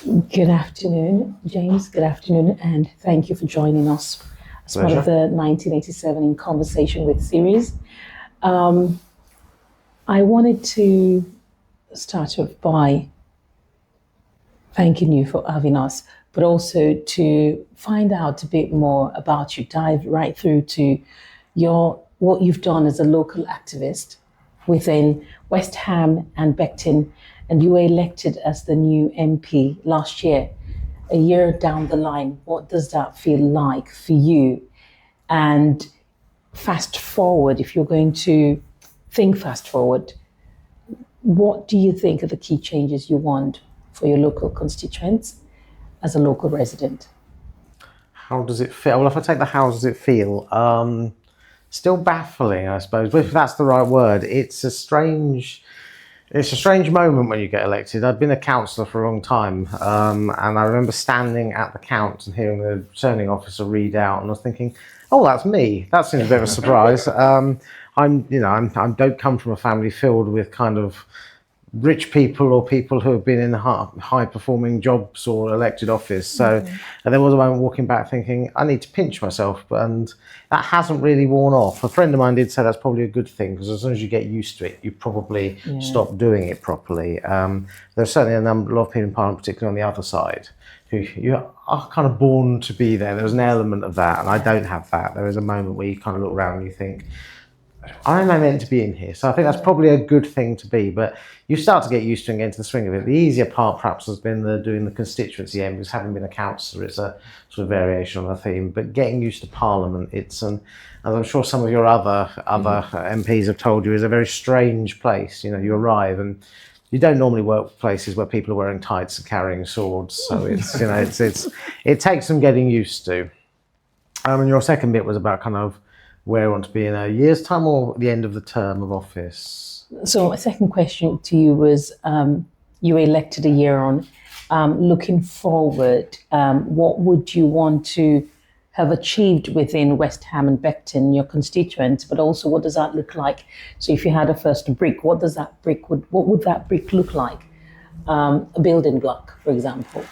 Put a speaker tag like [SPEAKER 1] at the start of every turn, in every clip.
[SPEAKER 1] Good afternoon, James. Good afternoon, and thank you for joining us as part of
[SPEAKER 2] Pleasure.
[SPEAKER 1] the 1987 In Conversation with series. Um, I wanted to start off by thanking you for having us, but also to find out a bit more about you, dive right through to your what you've done as a local activist within West Ham and Beckton, and you were elected as the new MP last year. A year down the line, what does that feel like for you? And fast forward, if you're going to think fast forward, what do you think are the key changes you want for your local constituents as a local resident?
[SPEAKER 2] How does it feel? Well, if I take the how does it feel, still baffling, I suppose. If that's the right word, it's a strange moment when you get elected. I'd been a councillor for a long time, and I remember standing at the count and hearing the returning officer read out, and I was thinking, "Oh, that's me." That seems a bit of a surprise. I don't come from a family filled with kind of rich people or people who have been in high performing jobs or elected office. So and there was a moment walking back thinking, I need to pinch myself, and that hasn't really worn off. A friend of mine did say that's probably a good thing, because as soon as you get used to it, you probably stop doing it properly. There's certainly a lot of people in Parliament, particularly on the other side, who you are kind of born to be there. There's an element of that, and I don't have that. There is a moment where you kind of look around and you think, am I meant to be in here? So I think that's probably a good thing to be, but you start to get used to and get into the swing of it. The easier part perhaps has been doing the constituency end, because having been a councillor, it's a sort of variation on a theme, but getting used to Parliament, as I'm sure some of your other MPs have told you, is a very strange place. You know, you arrive and you don't normally work places where people are wearing tights and carrying swords. So it takes some getting used to. And your second bit was about kind of where I want to be in a year's time or the end of the term of office.
[SPEAKER 1] So my second question to you was, you were elected a year on. Looking forward, what would you want to have achieved within West Ham and Beckton, your constituents, but also what does that look like? So if you had a first brick, what would that brick look like? A building block, for example.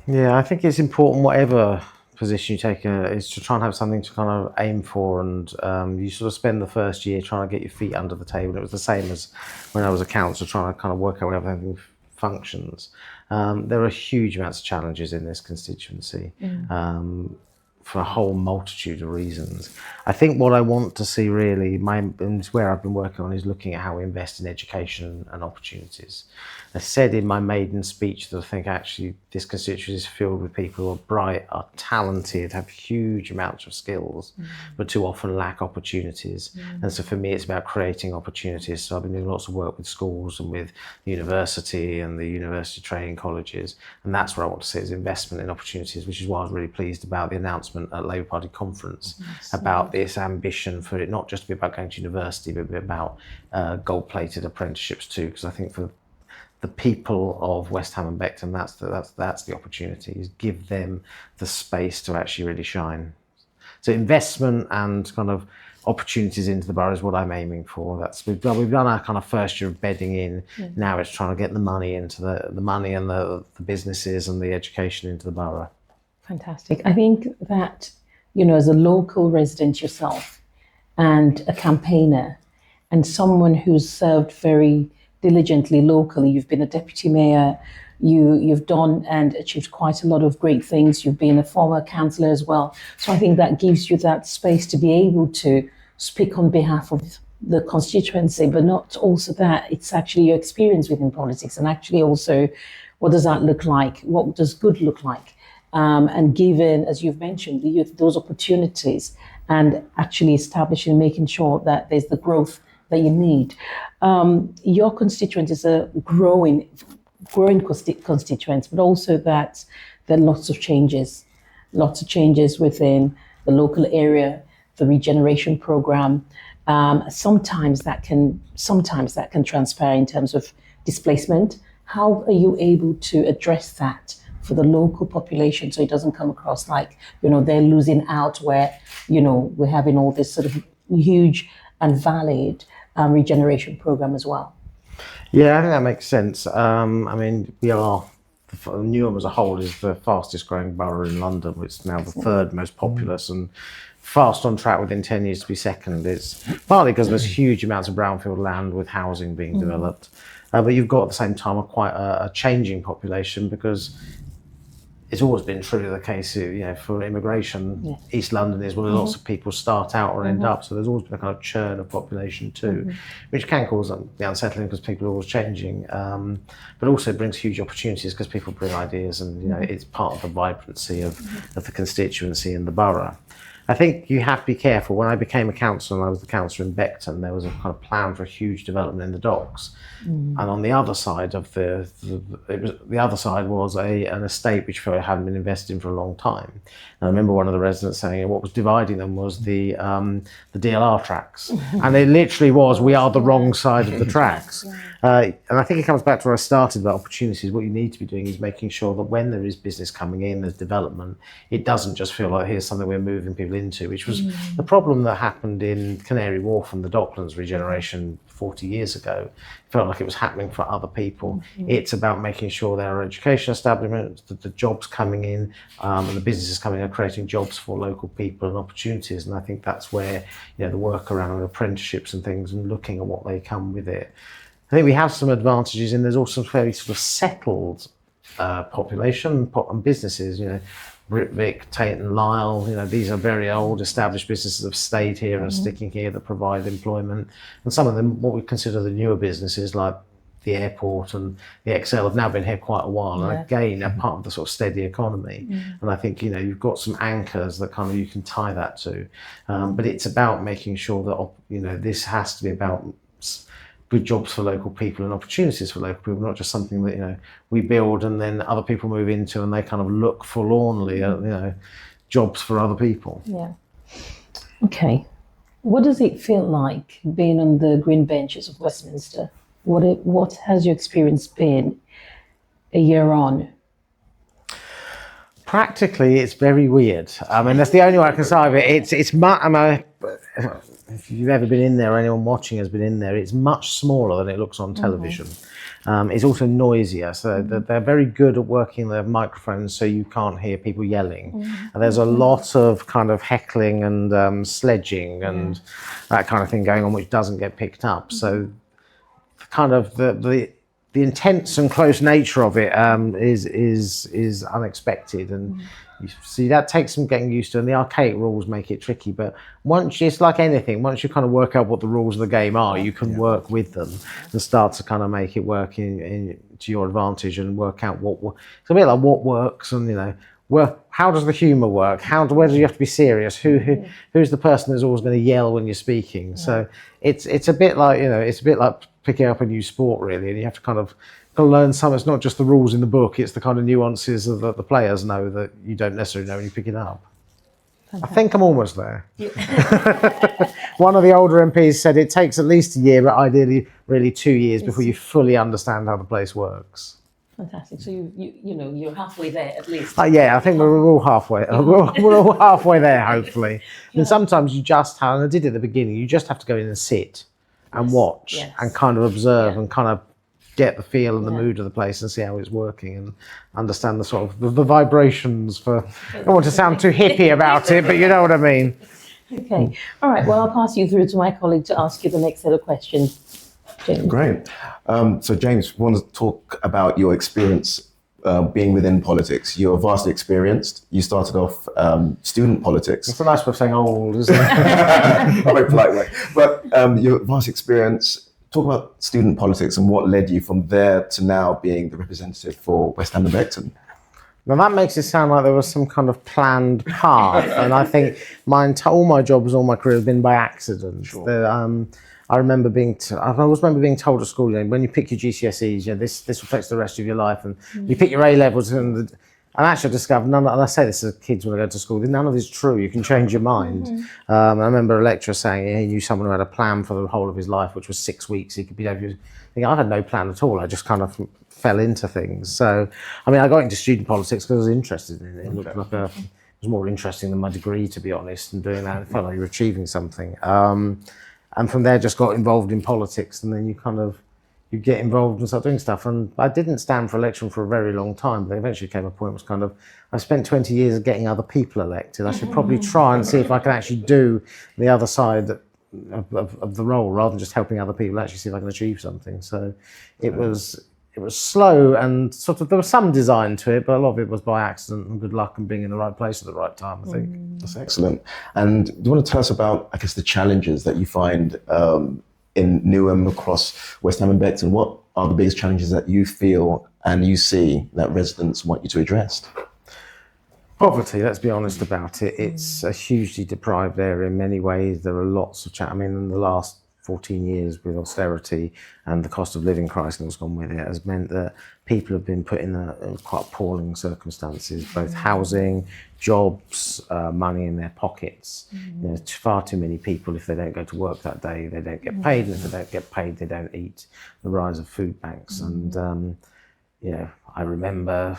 [SPEAKER 2] Yeah, I think it's important, whatever position you take, is to try and have something to kind of aim for, and you sort of spend the first year trying to get your feet under the table. It was the same as when I was a councillor, trying to kind of work out how everything functions. There are huge amounts of challenges in this constituency. For a whole multitude of reasons. I think what I want to see really, and where I've been working on, is looking at how we invest in education and opportunities. I said in my maiden speech that I think actually this constituency is filled with people who are bright, are talented, have huge amounts of skills, but too often lack opportunities. And so for me, it's about creating opportunities. So I've been doing lots of work with schools and with the university and the university training colleges. And that's where I want to see is investment in opportunities, which is why I was really pleased about the announcement at Labour Party conference about this ambition for it not just to be about going to university, but be about gold-plated apprenticeships too. Because I think for the people of West Ham and Beckton, that's the opportunity, is give them the space to actually really shine. So investment and kind of opportunities into the borough is what I'm aiming for. We've done our kind of first year of bedding in. Now it's trying to get the money into the money and the businesses and the education into the borough.
[SPEAKER 1] Fantastic. I think that, as a local resident yourself and a campaigner and someone who's served very diligently locally, you've been a deputy mayor, you've done and achieved quite a lot of great things. You've been a former councillor as well. So I think that gives you that space to be able to speak on behalf of the constituency, but not also that, it's actually your experience within politics, and actually also what does that look like? What does good look like? And given, as you've mentioned, the youth those opportunities, and actually establishing, making sure that there's the growth that you need. Your constituent is a growing constituents, but also that there are lots of changes within the local area, the regeneration program. Sometimes that can transpire in terms of displacement. How are you able to address that for the local population, so it doesn't come across like, they're losing out, where, we're having all this sort of huge and valid regeneration program as well?
[SPEAKER 2] Yeah, I think that makes sense. I mean, we are Newham as a whole is the fastest growing borough in London. It's now the third most populous and fast on track within 10 years to be second. It's partly because there's huge amounts of brownfield land with housing being developed. But you've got at the same time quite a changing population, because it's always been truly the case, for immigration, East London is where lots of people start out or end up. So there's always been a kind of churn of population too, which can cause the unsettling because people are always changing. But also brings huge opportunities because people bring ideas, and it's part of the vibrancy of the constituency and the borough. I think you have to be careful. When I became a councillor, and I was the councillor in Beckton, there was a kind of plan for a huge development in the docks. And on the other side of the other side was an estate which hadn't been invested in for a long time. And I remember one of the residents saying what was dividing them was the DLR tracks, and it literally was, we are the wrong side of the tracks. And I think it comes back to where I started about opportunities. What you need to be doing is making sure that when there is business coming in, there's development, it doesn't just feel like here's something we're moving people into, which was the problem that happened in Canary Wharf and the Docklands regeneration 40 years ago. It felt like it was happening for other people. It's about making sure there are education establishments, that the jobs coming in and the businesses coming in are creating jobs for local people and opportunities. And I think that's where the work around apprenticeships and things and looking at what they come with it. I think we have some advantages, and there's also some fairly sort of settled population and businesses. Britvic, Tate and Lyle, these are very old established businesses that have stayed here and sticking here, that provide employment. And some of them, what we consider the newer businesses like the airport and the XL, have now been here quite a while, and again are part of the sort of steady economy. And I think you've got some anchors that kind of you can tie that to, but it's about making sure that this has to be about good jobs for local people and opportunities for local people, not just something that we build and then other people move into and they kind of look forlornly at jobs for other people.
[SPEAKER 1] Yeah. Okay. What does it feel like being on the green benches of Westminster? What has your experience been a year on?
[SPEAKER 2] Practically, it's very weird. I mean, that's the only way I can describe it. If you've ever been in there, or anyone watching has been in there, it's much smaller than it looks on television. It's also noisier, so they're very good at working the microphones so you can't hear people yelling. And there's a lot of kind of heckling and sledging and that kind of thing going on, which doesn't get picked up. So kind of the intense and close nature of it is unexpected, and you see that takes some getting used to, and the archaic rules make it tricky. But it's like anything, once you kind of work out what the rules of the game are, you can work with them and start to kind of make it work to your advantage, and work out it's a bit like what works, and how does the humour work? Where do you have to be serious? Who's the person that's always going to yell when you're speaking? So it's a bit like picking up a new sport, really, and you have to kind of learn some. It's not just the rules in the book; it's the kind of nuances that the players know that you don't necessarily know when you pick it up. Fantastic. I think I'm almost there. One of the older MPs said it takes at least a year, but ideally, really 2 years before you fully understand how the place works.
[SPEAKER 1] Fantastic. So you're halfway there at least.
[SPEAKER 2] I think we're all halfway. We're all halfway there, hopefully. And sometimes you just have, and I did it at the beginning, you just have to go in and sit and watch and kind of observe and kind of get the feel and the mood of the place and see how it's working and understand the sort of the vibrations. I don't want to sound too hippie about it, but you know what I mean.
[SPEAKER 1] Okay. All right. Well, I'll pass you through to my colleague to ask you the next set of questions. James.
[SPEAKER 3] Great. So James, we want to talk about your experience being within politics. You're vastly experienced. You started off student politics.
[SPEAKER 2] It's a nice way of saying old, isn't it?
[SPEAKER 3] A very polite way. But your vast experience, talk about student politics and what led you from there to now being the representative for West Ham and Beckton.
[SPEAKER 2] Now that makes it sound like there was some kind of planned path, and I think all my jobs, all my career has been by accident. Sure. I remember being told at school, when you pick your GCSEs, this affects the rest of your life, and you pick your A levels, and actually I discovered and I say this as kids when I go to school, none of this is true. You can change your mind. I remember a lecturer saying he knew someone who had a plan for the whole of his life, which was 6 weeks. He could be able to. I had no plan at all. I just kind of fell into things. So, I got into student politics because I was interested in it. It looked like it was more interesting than my degree, to be honest. And doing that, it felt like you were achieving something. And from there, just got involved in politics, and then you kind of, you get involved and start doing stuff. And I didn't stand for election for a very long time, but eventually came a point was kind of, I spent 20 years getting other people elected. I should probably try and see if I can actually do the other side of the role, rather than just helping other people, actually see if I can achieve something. So it was slow, and sort of, there was some design to it, but a lot of it was by accident and good luck and being in the right place at the right time, I think.
[SPEAKER 3] That's excellent. And do you want to tell us about, I guess, the challenges that you find in Newham across West Ham and Beckton? What are the biggest challenges that you feel and you see that residents want you to address?
[SPEAKER 2] Poverty, let's be honest about it. It's a hugely deprived area in many ways. There are lots of I mean, in the last 14 years with austerity and the cost of living crisis that's gone with it has meant that people have been put in quite appalling circumstances, both housing, jobs, money in their pockets. You know, far too many people, if they don't go to work that day, they don't get paid, and if they don't get paid, they don't eat. The rise of food banks. And, you know, I remember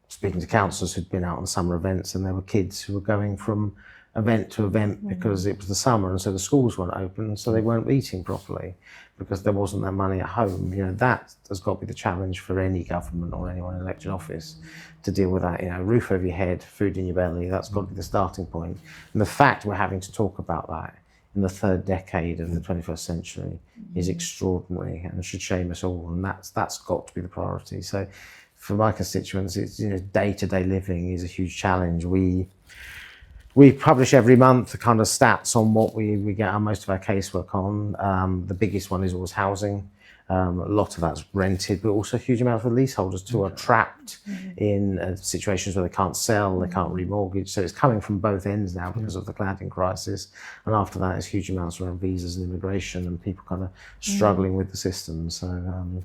[SPEAKER 2] speaking to councillors who'd been out on summer events, and there were kids who were going from event to event because it was the summer, and so the schools weren't open, so they weren't eating properly because there wasn't that money at home. You know, that has got to be the challenge for any government or anyone in elected office, to deal with that. You know, roof over your head, food in your belly, that's got to be the starting point. And the fact we're having to talk about that in the third decade of the 21st century is extraordinary and should shame us all, and that's got to be the priority. So for my constituents, it's, you know, day-to-day living is a huge challenge. We publish every month the kind of stats on what we get most of our casework on. The biggest one is always housing. A lot of that's rented, but also huge amounts of leaseholders who are trapped in situations where they can't sell, they can't remortgage. So it's coming from both ends now because of the cladding crisis. And after that, it's huge amounts around visas and immigration and people kind of struggling with the system. So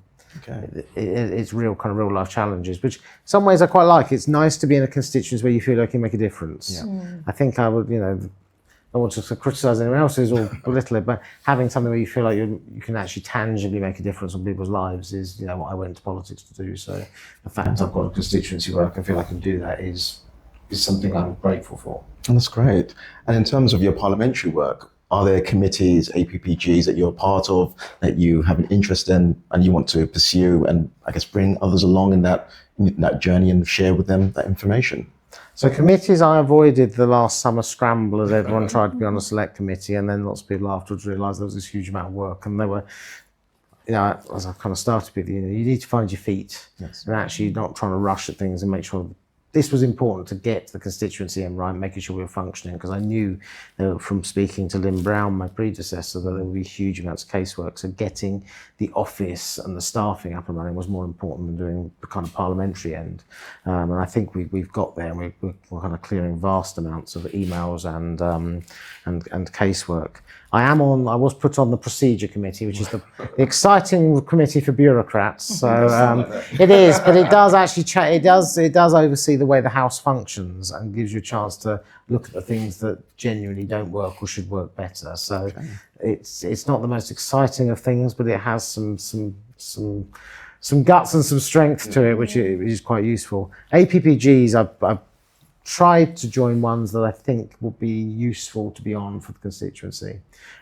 [SPEAKER 2] it's real life challenges, which in some ways I quite like. It's nice to be in a constituency where you feel like you can make a difference. I think I would, you know, I don't want to criticise anyone else's or belittle it, but having something where you feel like you can actually tangibly make a difference on people's lives is, you know, what I went into politics to do. So the fact I've got a constituency where I can feel I can do that is something I'm grateful for.
[SPEAKER 3] And that's great. And in terms of your parliamentary work, are there committees, APPGs that you're a part of, that you have an interest in and you want to pursue and, I guess, bring others along in that journey and share with them that information?
[SPEAKER 2] So committees, I avoided the last summer scramble as everyone tried to be on a select committee, and then lots of people afterwards realised there was this huge amount of work, and they were, you know, as I kind of started with, you know, you need to find your feet and actually not trying to rush at things and make sure. This was important to get the constituency in right, making sure we were functioning, because I knew from speaking to Lynn Brown, my predecessor, that there would be huge amounts of casework. So getting the office and the staffing up and running was more important than doing the kind of parliamentary end. And I think we've got there, and we're kind of clearing vast amounts of emails and casework. I was put on the procedure committee, which is the exciting committee for bureaucrats. So it is, but it does actually it does oversee the way the House functions and gives you a chance to look at the things that genuinely don't work or should work better. So it's not the most exciting of things, but it has some guts and some strength to it, which is quite useful. APPGs, I've tried to join ones that I think will be useful to be on for the constituency,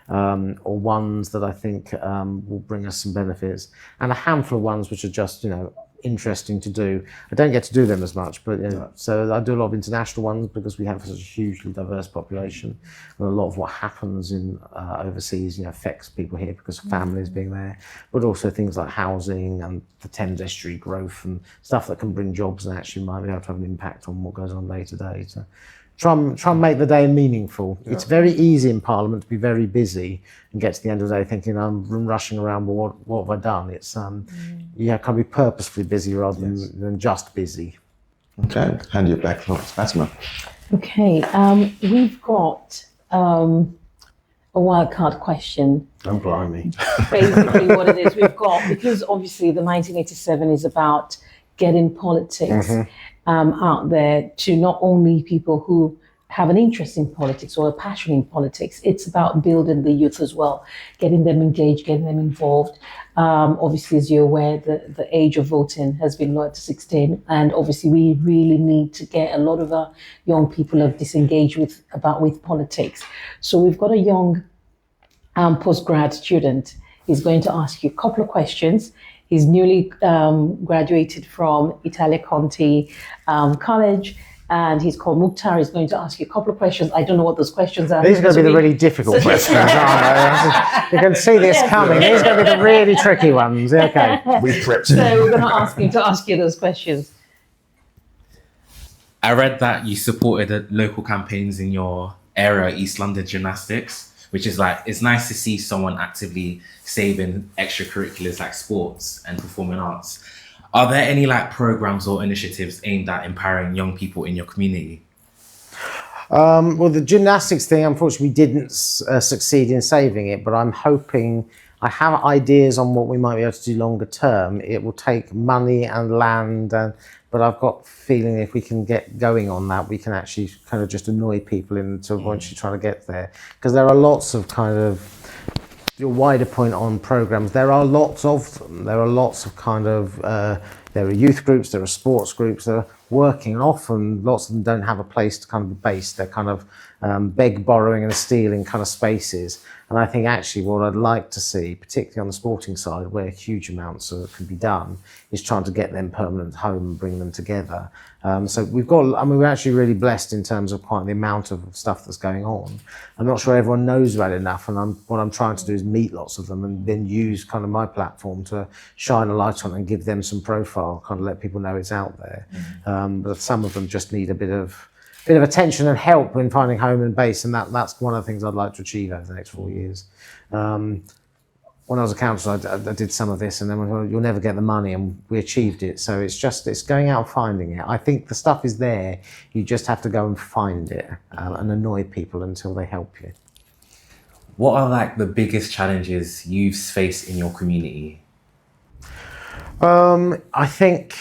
[SPEAKER 2] or ones that I think will bring us some benefits, and a handful of ones which are just, you know, interesting to do. I don't get to do them as much, but you know, so I do a lot of international ones because we have such a hugely diverse population, and a lot of what happens in overseas, you know, affects people here because of families being there, but also things like housing and the Thames Estuary growth and stuff that can bring jobs and actually might be able to have an impact on what goes on day to day. So try and make the day meaningful. It's very easy in Parliament to be very busy and get to the end of the day thinking I'm rushing around, well, what have I done? It's you can be purposefully busy rather than just busy.
[SPEAKER 3] Okay, hand you back to Fatima.
[SPEAKER 1] Okay, we've got a wildcard question.
[SPEAKER 2] Don't blimey.
[SPEAKER 1] Basically what it is we've got, because obviously the 1987 is about getting politics out there to not only people who have an interest in politics or a passion in politics, it's about building the youth as well, getting them engaged, getting them involved. Obviously, as you're aware, the age of voting has been lowered to 16, and obviously we really need to get a lot of our young people have disengaged with politics. So we've got a young postgrad student He's going to ask you a couple of questions. He's newly graduated from Italia Conti College, and he's called Mukhtar. He's going to ask you a couple of questions. I don't know what those questions are.
[SPEAKER 2] These are going to be the really difficult questions, aren't they? You can see this coming. These are going to be the really tricky ones. Okay.
[SPEAKER 3] We've prepped.
[SPEAKER 1] So we're going to ask him to ask you those questions.
[SPEAKER 4] I read that you supported the local campaigns in your area, East London Gymnastics, which is like, it's nice to see someone actively saving extracurriculars like sports and performing arts. Are there any like programs or initiatives aimed at empowering young people in your community?
[SPEAKER 2] Well, the gymnastics thing, unfortunately, we didn't succeed in saving it, but I'm hoping, I have ideas on what we might be able to do longer term. It will take money and land, but I've got a feeling if we can get going on that, we can actually kind of just annoy people into once you're trying to get there. Because there are lots of kind of, your wider point on programs, there are lots of them. There are lots of kind of, there are youth groups, there are sports groups that are working, and often lots of them don't have a place to kind of base. They're kind of beg, borrowing and stealing kind of spaces. And I think actually what I'd like to see, particularly on the sporting side, where huge amounts can be done, is trying to get them permanent home and bring them together. So we've got, I mean, we're actually really blessed in terms of quite the amount of stuff that's going on. I'm not sure everyone knows about it enough, and what I'm trying to do is meet lots of them and then use kind of my platform to shine a light on it and give them some profile, kind of let people know it's out there. But some of them just need a bit of attention and help in finding home and base, and that's one of the things I'd like to achieve over the next 4 years. When I was a councillor, I did some of this, and then well, you'll never get the money, and we achieved it. So it's going out and finding it. I think the stuff is there. You just have to go and find it and annoy people until they help you.
[SPEAKER 4] What are like the biggest challenges you've faced in your community?
[SPEAKER 2] I think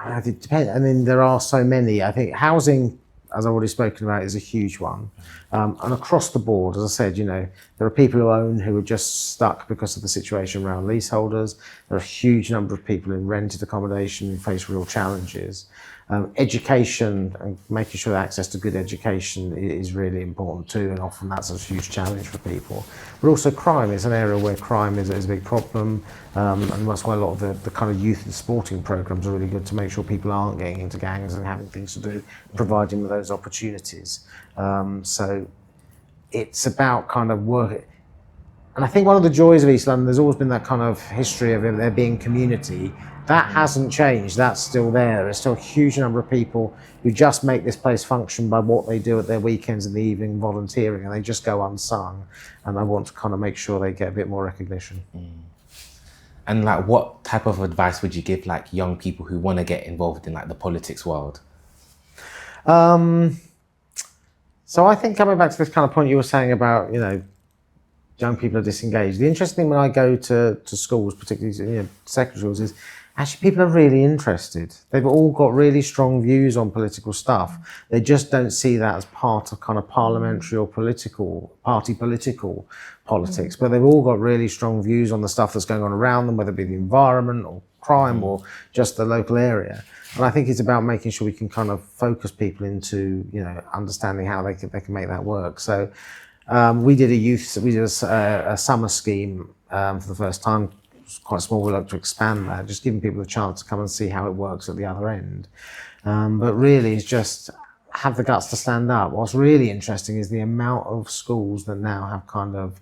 [SPEAKER 2] it depends. I mean, there are so many. I think housing, as I've already spoken about, is a huge one. And across the board, as I said, you know, there are people who are just stuck because of the situation around leaseholders. There are a huge number of people in rented accommodation who face real challenges. Education and making sure that access to good education is really important too, and often that's a huge challenge for people. But also crime is an area where crime is a big problem, and that's why a lot of the kind of youth and sporting programs are really good to make sure people aren't getting into gangs and having things to do, providing with those opportunities. So it's about kind of work. And I think one of the joys of East London, there's always been that kind of history of there being community. That hasn't changed, that's still there. There's still a huge number of people who just make this place function by what they do at their weekends and the evening volunteering, and they just go unsung. And I want to kind of make sure they get a bit more recognition.
[SPEAKER 4] And like, what type of advice would you give like young people who want to get involved in like the politics world?
[SPEAKER 2] So I think coming back to this kind of point you were saying about, you know, young people are disengaged. The interesting thing when I go to schools, particularly secondary schools, is actually people are really interested. They've all got really strong views on political stuff. They just don't see that as part of kind of parliamentary or political politics. But they've all got really strong views on the stuff that's going on around them, whether it be the environment or crime or just the local area. And I think it's about making sure we can kind of focus people into, you know, understanding how they can make that work. So we did a summer scheme for the first time. It's quite small. We'd like to expand that, just giving people a chance to come and see how it works at the other end. But really, it's just have the guts to stand up. What's really interesting is the amount of schools that now have kind of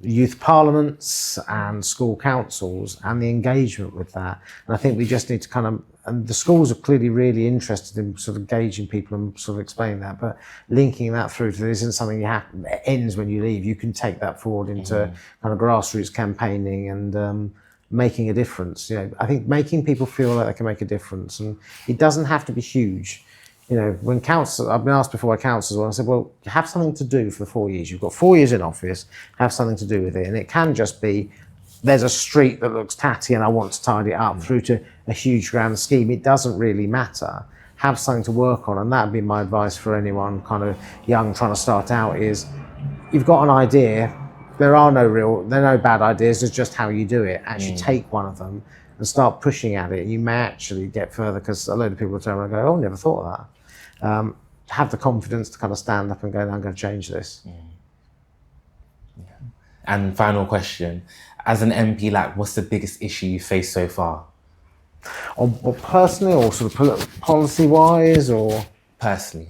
[SPEAKER 2] youth parliaments and school councils and the engagement with that. And I think we just need to kind of, and the schools are clearly really interested in sort of engaging people and sort of explaining that, but linking that through to this isn't something that ends when you leave. You can take that forward into kind of grassroots campaigning and making a difference. You know, I think making people feel like they can make a difference, and it doesn't have to be huge. You know, when council, I've been asked before by councils, and I said, well, have something to do for the 4 years. You've got 4 years in office, have something to do with it. And it can just be, there's a street that looks tatty and I want to tidy it up, through to a huge grand scheme. It doesn't really matter. Have something to work on. And that'd be my advice for anyone kind of young trying to start out is, you've got an idea. There are no bad ideas. There's just how you do it. Actually take one of them and start pushing at it. You may actually get further, because a load of people will turn around and go, oh, never thought of that. Have the confidence to kind of stand up and go, I'm going to change this.
[SPEAKER 4] And final question, as an MP, like, what's the biggest issue you faced so far?
[SPEAKER 2] Or personally, or sort of policy-wise, or?
[SPEAKER 4] Personally.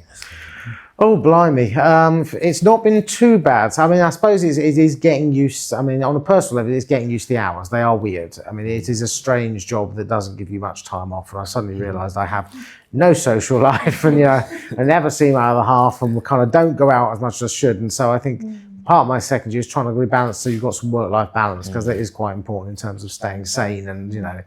[SPEAKER 2] Oh, blimey. It's not been too bad. I mean, I suppose it is getting used. I mean, on a personal level, it's getting used to the hours. They are weird. I mean, it is a strange job that doesn't give you much time off. And I suddenly realised I have no social life, and I never see my other half, and we kind of don't go out as much as I should. And so I think part of my second year is trying to rebalance so you've got some work-life balance, because that is quite important in terms of staying sane. And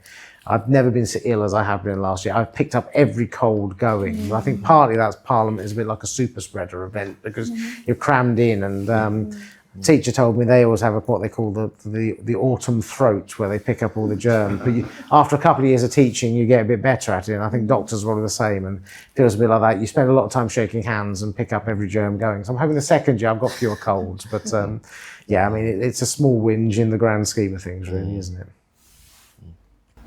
[SPEAKER 2] I've never been so ill as I have been last year. I've picked up every cold going. I think partly that's Parliament is a bit like a super spreader event, because you're crammed in. And a teacher told me they always have what they call the autumn throat, where they pick up all the germs. But after a couple of years of teaching, you get a bit better at it. And I think doctors are all the same, and it feels a bit like that. You spend a lot of time shaking hands and pick up every germ going. So I'm hoping the second year I've got fewer colds. But yeah, I mean, it's a small whinge in the grand scheme of things, really, isn't it?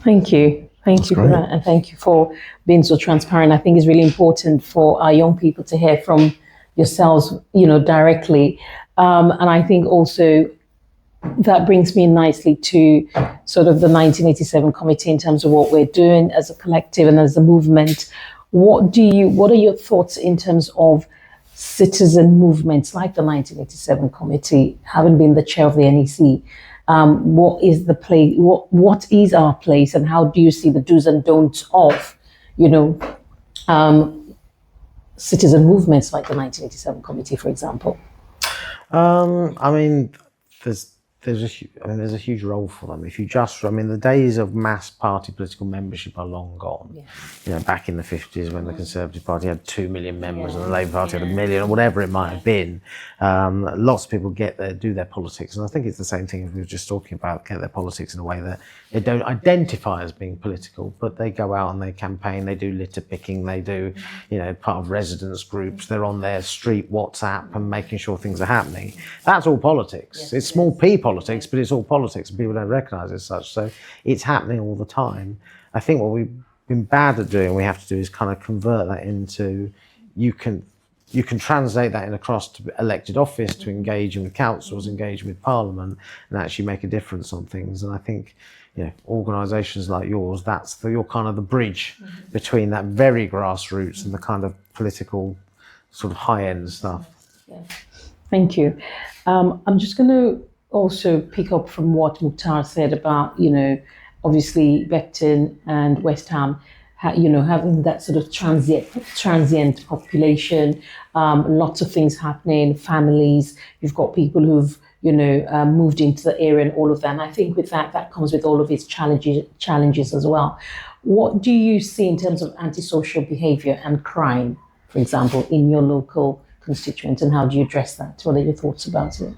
[SPEAKER 1] Thank you. Thank you for that. And thank you for being so transparent. I think it's really important for our young people to hear from yourselves, directly. And I think also that brings me nicely to sort of the 1987 committee in terms of what we're doing as a collective and as a movement. What are your thoughts in terms of citizen movements like the 1987 committee, having been the chair of the NEC? What is the place? What is our place, and how do you see the do's and don'ts of, citizen movements like the 1987 committee, for example?
[SPEAKER 2] I mean, there's a huge role for them. If you the days of mass party political membership are long gone. Yeah. Back in the 50s, when the Conservative Party had 2 million members and the Labour Party had 1 million, or whatever it might have been, lots of people do their politics, and I think it's the same thing as we were just talking about, get their politics in a way that they don't identify as being political, but they go out and they campaign, they do litter picking, they do, part of residents groups, they're on their street WhatsApp and making sure things are happening. That's all politics. It's small p politics, but it's all politics, and people don't recognise it as such. So it's happening all the time. I think what we've been bad at doing, we have to do, is kind of convert that into, you can translate that across to elected office, to engage with councils, engage with Parliament, and actually make a difference on things. And I think, organisations like yours, you're kind of the bridge between that very grassroots and the kind of political sort of high-end stuff.
[SPEAKER 1] Yeah. Thank you. I'm just going to also pick up from what Mukhtar said about, obviously Beckton and West Ham, having that sort of transient population, lots of things happening, families, you've got people who've, moved into the area and all of that. And I think with that comes with all of its challenges as well. What do you see in terms of antisocial behaviour and crime, for example, in your local constituent, and how do you address that? What are your thoughts about it?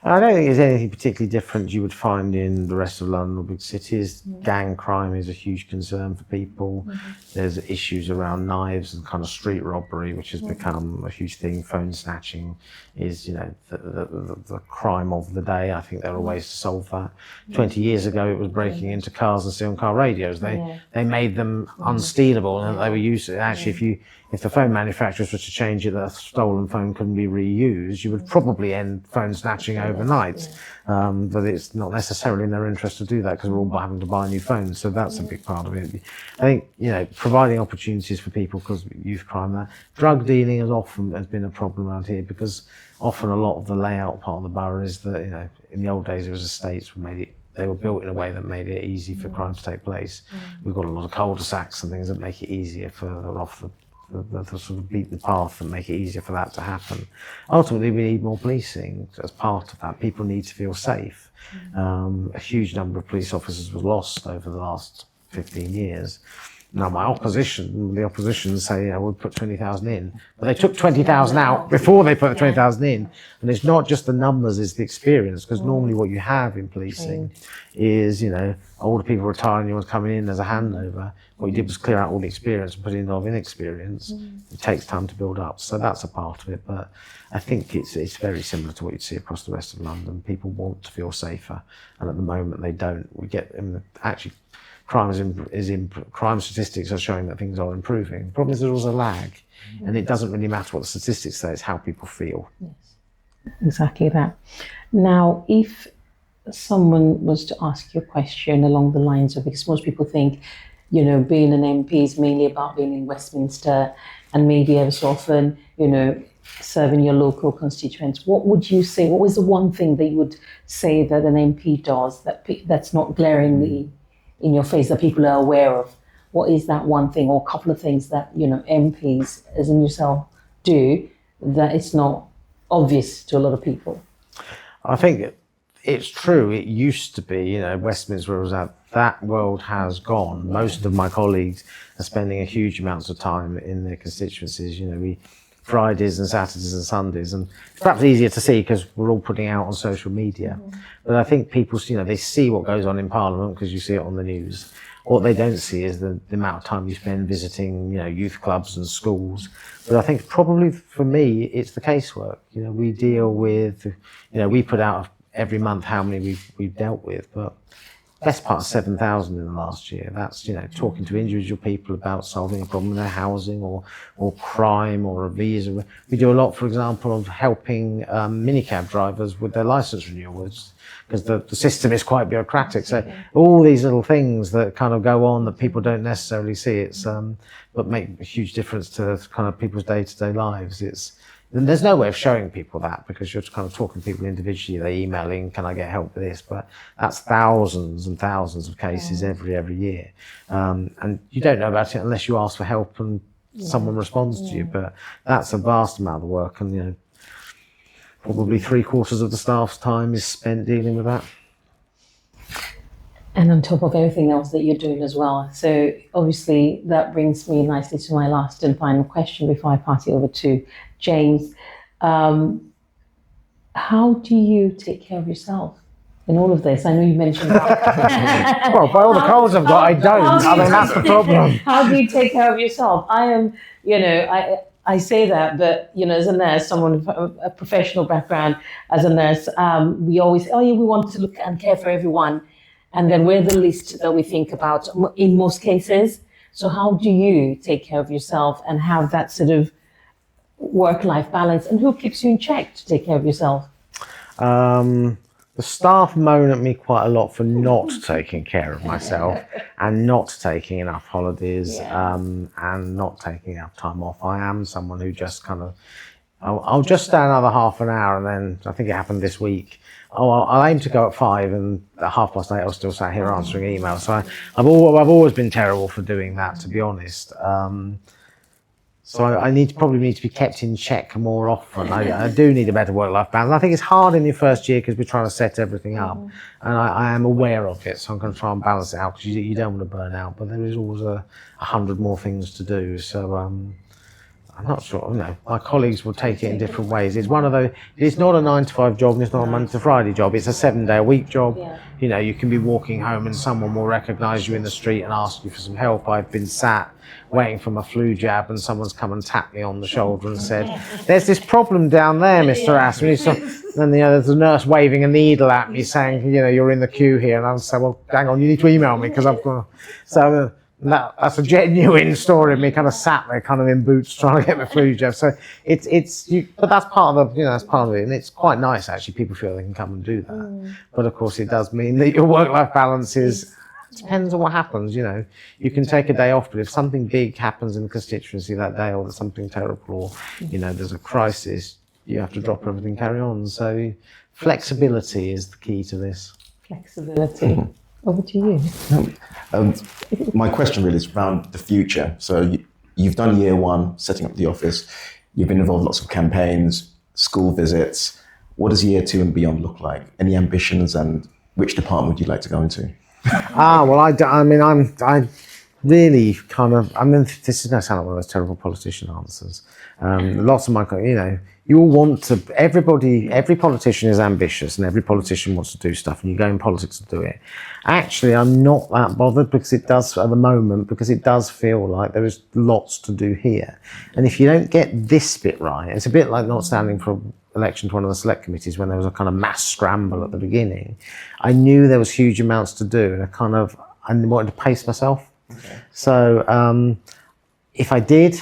[SPEAKER 2] I don't think there's anything particularly different you would find in the rest of London or big cities. Gang crime is a huge concern for people. There's issues around knives and kind of street robbery, which has become a huge thing. Phone snatching is, the crime of the day. I think there are ways to solve that. 20 years ago, it was breaking into cars and stealing car radios. They made them unstealable, and they were used. Actually, if the phone manufacturers were to change it that a stolen phone couldn't be reused, you would probably end phone snatching overnight. But it's not necessarily in their interest to do that, because we're all having to buy new phones. So that's a big part of it. I think, providing opportunities for people, because youth crime, drug dealing has been a problem around here, because often a lot of the layout part of the borough is that, in the old days it was estates they were built in a way that made it easy for crime to take place. We've got a lot of cul-de-sacs and things that make it easier further off the sort of beat the path and make it easier for that to happen. Ultimately, we need more policing as part of that. People need to feel safe. A huge number of police officers was lost over the last 15 years. Now, the opposition say, we'll put 20,000 in. But they took 20,000 out before they put the 20,000 in. And it's not just the numbers, it's the experience. Because normally what you have in policing is, older people retiring, anyone's coming in, there's a handover. What you did was clear out all the experience and put in a lot of inexperience. It takes time to build up. So that's a part of it. But I think it's very similar to what you'd see across the rest of London. People want to feel safer. And at the moment they don't. Crime statistics are showing that things are improving. The problem is there's a lag, and it doesn't really matter what the statistics say, it's how people feel.
[SPEAKER 1] Yes. Exactly that. Now, if someone was to ask you a question along the lines of, because most people think, being an MP is mainly about being in Westminster and maybe ever so often, serving your local constituents. What would you say? What was the one thing that you would say that an MP does that's not glaringly in your face that people are aware of? What is that one thing or a couple of things that, MPs, as in yourself, do that it's not obvious to a lot of people?
[SPEAKER 2] I think it's true. It used to be, Westminster was out. That world has gone. Most of my colleagues are spending a huge amounts of time in their constituencies. We Fridays and Saturdays and Sundays, and it's perhaps easier to see because we're all putting out on social media. But I think people, they see what goes on in Parliament because you see it on the news. What they don't see is the amount of time you spend visiting, youth clubs and schools. But I think probably for me, it's the casework. We deal with, we put out every month how many we've dealt with, but best part of 7,000 in the last year. That's, talking to individual people about solving a problem in their housing or crime or a visa. We do a lot, for example, of helping minicab drivers with their license renewals because the system is quite bureaucratic. So all these little things that kind of go on that people don't necessarily see, but make a huge difference to kind of people's day-to-day lives. And there's no way of showing people that because you're kind of talking to people individually. They're emailing, can I get help with this? But that's thousands and thousands of cases every year. And you don't know about it unless you ask for help and someone responds to you. But that's a vast amount of work. And, probably 3/4 of the staff's time is spent dealing with that.
[SPEAKER 1] And on top of everything else that you're doing as well. So obviously that brings me nicely to my last and final question before I pass it over to James. How do you take care of yourself in all of this? I know you mentioned that.
[SPEAKER 2] Well, by all the colds I've got, I don't. I mean, that's the problem.
[SPEAKER 1] How do you take care of yourself? I am, I say that, but, as a nurse, someone with a professional background as a nurse, we always say, we want to look and care for everyone. And then we're the least that we think about in most cases. So how do you take care of yourself and have that sort of work-life balance? And who keeps you in check to take care of yourself?
[SPEAKER 2] The staff moan at me quite a lot for not taking care of myself and not taking enough holidays and not taking enough time off. I am someone who just kind of, I'll just stay another half an hour and then, I think it happened this week, I'll aim to go at 5 and at 8:30 I was still sat here answering emails. So I've always been terrible for doing that, to be honest. So I probably need to be kept in check more often. I do need a better work-life balance. I think it's hard in your first year because we're trying to set everything up, and I am aware of it. So I'm going to try and balance it out because you don't want to burn out. But there is always 100 more things to do. So I'm not sure. My colleagues will take it in different ways. It's one of those. It's not a 9-to-5 job, and it's not a Monday to Friday job. It's a 7-day-a-week job. Yeah. You can be walking home and someone will recognise you in the street and ask you for some help. I've been sat waiting for my flu jab and someone's come and tapped me on the shoulder and said, "There's this problem down there, Mr. Asman." Then there's a nurse waving a needle at me saying, "You're in the queue here." And I'll say, "Well, hang on, you need to email me because I've got." So that's a genuine story of me kind of sat there, kind of in boots, trying to get my flu jab. So but that's part of that's part of it, and it's quite nice actually. People feel they can come and do that, but of course it does mean that your work-life balance depends on what happens. You can take a day off, but if something big happens in the constituency that day, or there's something terrible, or there's a crisis, you have to drop everything, carry on. So flexibility is the key to this.
[SPEAKER 1] Flexibility. Over to you.
[SPEAKER 3] My question really is around the future. So you've done year one, setting up the office. You've been involved in lots of campaigns, school visits. What does year 2 and beyond look like? Any ambitions, and which department would you like to go into?
[SPEAKER 2] Well, I really kind of, this is going to sound like one of those terrible politician answers. Lots of my, you all want to, every politician is ambitious and every politician wants to do stuff, and you go in politics to do it. Actually, I'm not that bothered because it does feel like there is lots to do here. And if you don't get this bit right, it's a bit like not standing for election to one of the select committees when there was a kind of mass scramble at the beginning. I knew there was huge amounts to do, and I wanted to pace myself. Okay. So if I did,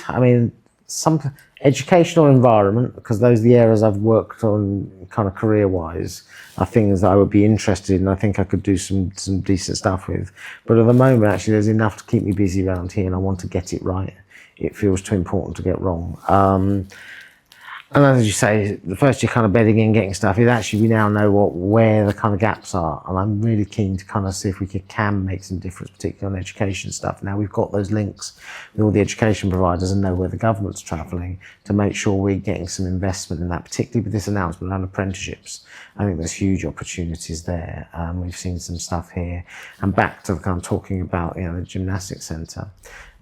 [SPEAKER 2] some educational environment, because those are the areas I've worked on kind of career-wise, are things that I would be interested in. I think I could do some decent stuff with. But at the moment, actually, there's enough to keep me busy around here, and I want to get it right. It feels too important to get wrong. And as you say, the first year kind of bedding in, getting stuff, is actually we now know where the kind of gaps are. And I'm really keen to kind of see if we can make some difference, particularly on education stuff. Now we've got those links with all the education providers and know where the government's travelling, to make sure we're getting some investment in that, particularly with this announcement around apprenticeships. I think there's huge opportunities there. We've seen some stuff here. And back to the kind of talking about, the gymnastics centre.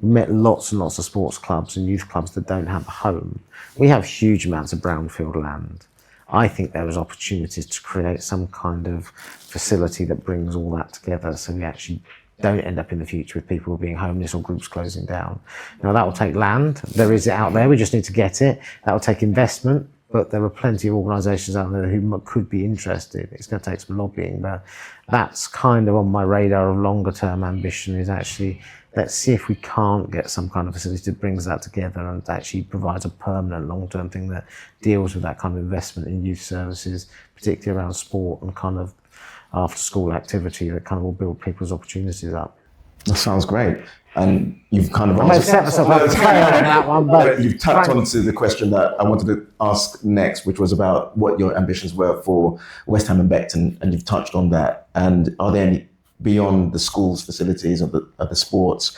[SPEAKER 2] We met lots and lots of sports clubs and youth clubs that don't have a home. We have huge amounts of brownfield land. I think there is opportunities to create some kind of facility that brings all that together, so we actually don't end up in the future with people being homeless or groups closing down. Now that will take land. There is it out there. We just need to get it. That will take investment. But there are plenty of organisations out there who could be interested. It's going to take some lobbying, but that's kind of on my radar of longer term ambition, is actually, let's see if we can't get some kind of facility that brings that together and actually provides a permanent long-term thing that deals with that kind of investment in youth services, particularly around sport and kind of after-school activity that kind of will build people's opportunities up.
[SPEAKER 3] That sounds great. And you've kind of
[SPEAKER 2] set myself up to fail on that one, but
[SPEAKER 3] you've tapped onto the question that I wanted to ask next, which was about what your ambitions were for West Ham and Beckton, and you've touched on that. And are there any, beyond the schools, facilities, or the sports,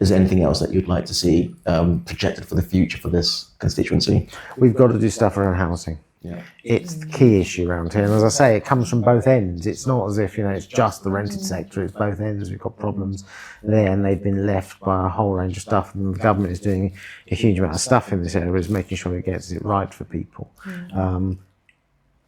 [SPEAKER 3] is there anything else that you'd like to see projected for the future for this constituency?
[SPEAKER 2] We've got to do stuff around housing.
[SPEAKER 3] Yeah.
[SPEAKER 2] It's the key issue around here, and as I say, it comes from both ends. It's not as if it's just the rented sector, it's both ends. We've got problems there, and they've been left by a whole range of stuff, and the government is doing a huge amount of stuff in this area, is making sure it gets it right for people.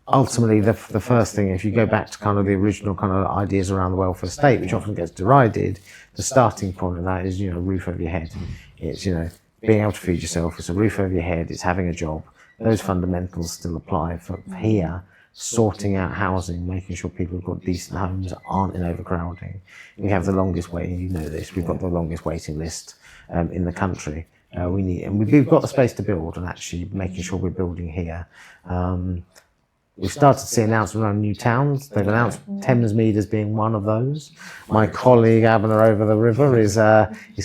[SPEAKER 2] Ultimately, the first thing, if you go back to kind of the original kind of ideas around the welfare state, which often gets derided, the starting point of that is, a roof over your head. It's, being able to feed yourself, it's a roof over your head, it's having a job. Those fundamentals still apply. For here, sorting out housing, making sure people have got decent homes, aren't in overcrowding. We have the longest waiting, we've got the longest waiting list in the country. We've got the space to build, and actually making sure we're building here. We've started to see announcements around new towns. They've announced Thamesmead as being one of those. My colleague Abner over the river is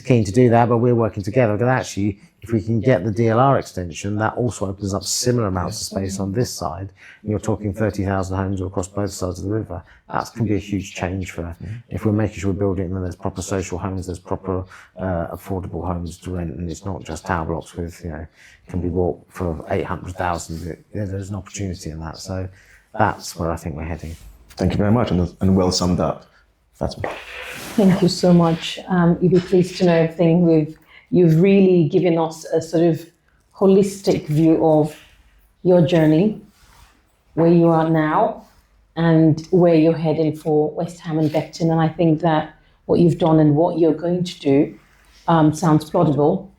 [SPEAKER 2] keen to do that, but we're working together. But actually, if we can get the DLR extension, that also opens up similar amounts of space on this side. And you're talking 30,000 homes across both sides of the river. That can be a huge change for, if we're making sure we're building, and then there's proper social homes, there's proper affordable homes to rent, and it's not just tower blocks with, can be bought for 800,000. There's an opportunity in that. So that's where I think we're heading.
[SPEAKER 3] Thank you very much, and well summed up, Fatima.
[SPEAKER 1] Thank you so much. You'll be pleased to know everything you've really given us a sort of holistic view of your journey, where you are now, and where you're heading for West Ham and Beckton. And I think that what you've done and what you're going to do sounds plausible.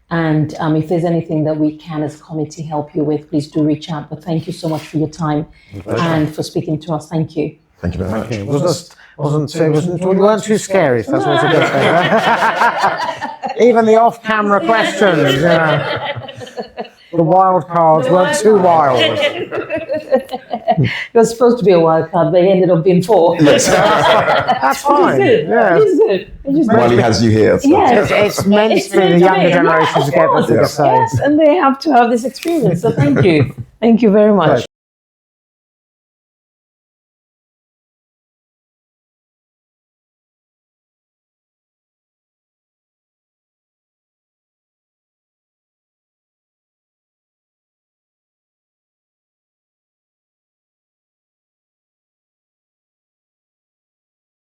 [SPEAKER 1] And if there's anything that we can as a committee help you with, please do reach out. But thank you so much for your time and for speaking to us. Thank you.
[SPEAKER 3] Thank you very much.
[SPEAKER 2] We weren't too scary, so that's what it's a good thing. Even the off-camera questions, the wild cards weren't too wild.
[SPEAKER 1] It was supposed to be a wild card, but it ended up being 4.
[SPEAKER 3] Yes.
[SPEAKER 2] That's fine.
[SPEAKER 3] While he has you here. So.
[SPEAKER 1] Yes.
[SPEAKER 2] It's meant for the younger generation to get this to say.
[SPEAKER 1] Yes, and they have to have this experience. So thank you. Thank you very much.